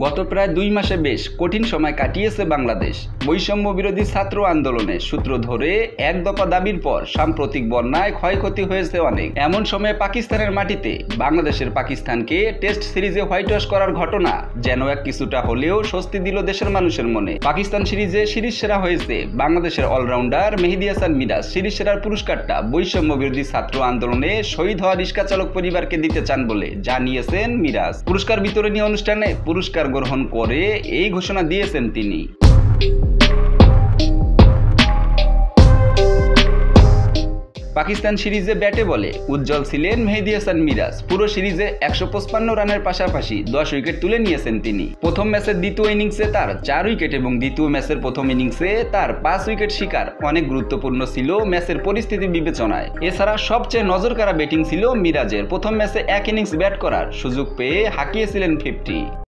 গত প্রায় 2 মাসে বেশ কঠিন সময় কাটিয়েছে বাংলাদেশ। বৈষম্য বিরোধী ছাত্র আন্দোলনের সূত্র ধরে এক দফা দাবির পর সাম্প্রতিক বন্যায় ক্ষয়ক্ষতি হয়েছে অনেক। এমন সময়ে পাকিস্তানের মাটিতে বাংলাদেশের পাকিস্তানকে টেস্ট সিরিজে হোয়াইট ওয়াশ করার ঘটনা যেন এক কিছুটা হলেও স্বস্তি দিল দেশের মানুষের মনে। পাকিস্তান সিরিজে সিরিজ সেরা হয়েছে বাংলাদেশের অলরাউন্ডার মেহেদী হাসান মিরাজ। সিরিজ সেরার পুরস্কারটা বৈষম্য বিরোধী ছাত্র আন্দোলনে শহীদ হওয়া রিক্সা চালক পরিবারকে দিতে চান বলে জানিয়েছেন মিরাজ। পুরস্কার বিতরণী অনুষ্ঠানে পুরস্কার গ্রহণ করে এই ঘোষণা দিয়েছেন তিনি। পাকিস্তান সিরিজে ব্যাটে বলে উজ্জ্বল ছিলেন মেহেদী হাসান মিরাজ। পুরো সিরিজে 155 রানের পাশাপাশি 10 উইকেট তুলে নিয়েছেন তিনি। প্রথম ম্যাচের দ্বিতীয় ইনিংসে তার 4 উইকেট এবং দ্বিতীয় ম্যাচের প্রথম ইনিংসে তার 5 উইকেট শিকার অনেক গুরুত্বপূর্ণ ছিল ম্যাচের পরিস্থিতি বিবেচনায়। এছাড়া সবচেয়ে নজরকাড়া ব্যাটিং ছিল মিরাজের। প্রথম ম্যাচে 1 ইনিংস ব্যাট করার সুযোগ পেয়ে হাঁকিয়েছিলেন 50।